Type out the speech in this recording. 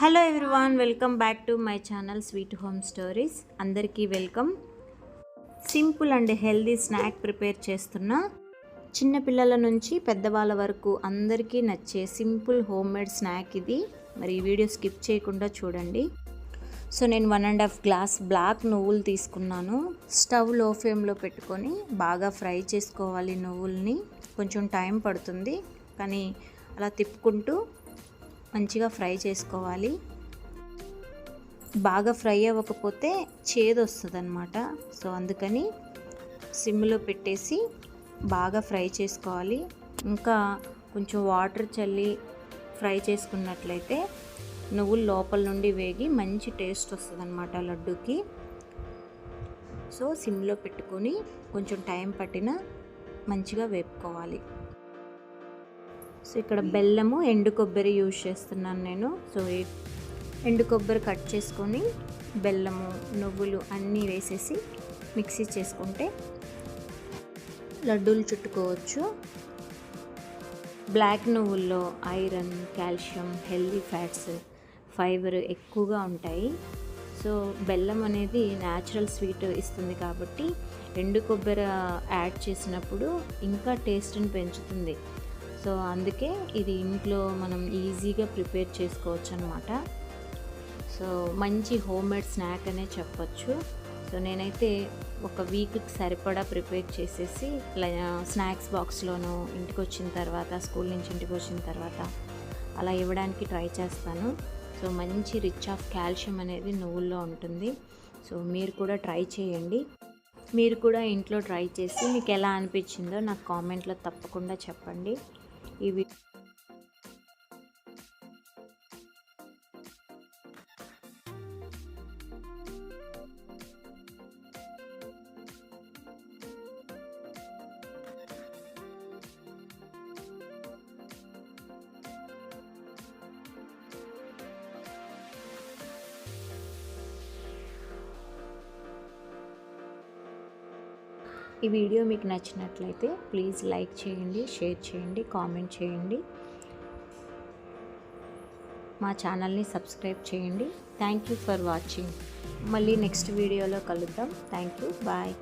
Hello everyone, welcome back to my channel sweet home stories. అందరికీ welcome. Simple and healthy snack prepare చేస్తున్నా. చిన్నపిల్లల నుంచి పెద్దవాళ్ళ వరకు అందరికీ నచ్చే సింపుల్ హోమ్ మేడ్ స్నాక్ ఇది. మరి ఈ వీడియో స్కిప్ చేయకుండా చూడండి. సో నేను 1.5 గ్లాస్ బ్లాక్ నువ్వులు తీసుకున్నాను. స్టవ్ లో ఫ్లేమ్లో పెట్టుకొని బాగా ఫ్రై చేసుకోవాలి. నువ్వుల్ని కొంచెం టైం పడుతుంది, కానీ అలా తిప్పుకుంటూ మంచిగా ఫ్రై చేసుకోవాలి. బాగా ఫ్రై అవ్వకపోతే చేదు వస్తుంది అన్నమాట. సో అందుకని సిమ్లో పెట్టేసి బాగా ఫ్రై చేసుకోవాలి. ఇంకా కొంచెం వాటర్ చల్లి ఫ్రై చేసుకున్నట్లయితే నువ్వులు లోపల నుండి వేగి మంచి టేస్ట్ వస్తుంది అన్నమాట లడ్డూకి. సో సిమ్లో పెట్టుకొని కొంచెం టైం పట్టిన మంచిగా వేపుకోవాలి. సో ఇక్కడ బెల్లము, ఎండు కొబ్బరి యూజ్ చేస్తున్నాను నేను. సో ఎండు కొబ్బరి కట్ చేసుకొని బెల్లము, నువ్వులు అన్నీ వేసేసి మిక్సీ చేసుకుంటే లడ్డూలు చుట్టుకోవచ్చు. బ్లాక్ నువ్వుల్లో iron, calcium, healthy fats, fibre ఎక్కువగా ఉంటాయి. సో బెల్లం అనేది న్యాచురల్ స్వీట్ ఇస్తుంది కాబట్టి ఎండు కొబ్బరి యాడ్ చేసినప్పుడు ఇంకా టేస్ట్ని పెంచుతుంది. సో అందుకే ఇది ఇంట్లో మనం ఈజీగా ప్రిపేర్ చేసుకోవచ్చు అనమాట. సో మంచి హోమ్ మేడ్ స్నాక్ అనే చెప్పచ్చు. సో నేనైతే ఒక వీక్కి సరిపడా ప్రిపేర్ చేసేసి స్నాక్స్ బాక్స్లోనూ ఇంటికి వచ్చిన తర్వాత, స్కూల్ నుంచి ఇంటికి వచ్చిన తర్వాత అలా ఇవ్వడానికి ట్రై చేస్తాను. సో మంచి రిచ్ ఆఫ్ కాల్షియం అనేది నువ్వుల్లో ఉంటుంది. సో మీరు కూడా ట్రై చేయండి. మీరు కూడా ఇంట్లో ట్రై చేసి మీకు ఎలా అనిపించిందో నాకు కామెంట్లో తప్పకుండా చెప్పండి. ఇవి ఈ వీడియో మీకు నచ్చినట్లయితే ప్లీజ్ లైక్ చేయండి, షేర్ చేయండి, కామెంట్ చేయండి. మా ఛానల్ని సబ్స్క్రైబ్ చేయండి. Thank you for watching. మళ్ళీ నెక్స్ట్ వీడియోలో కలుద్దాం. Thank you, bye.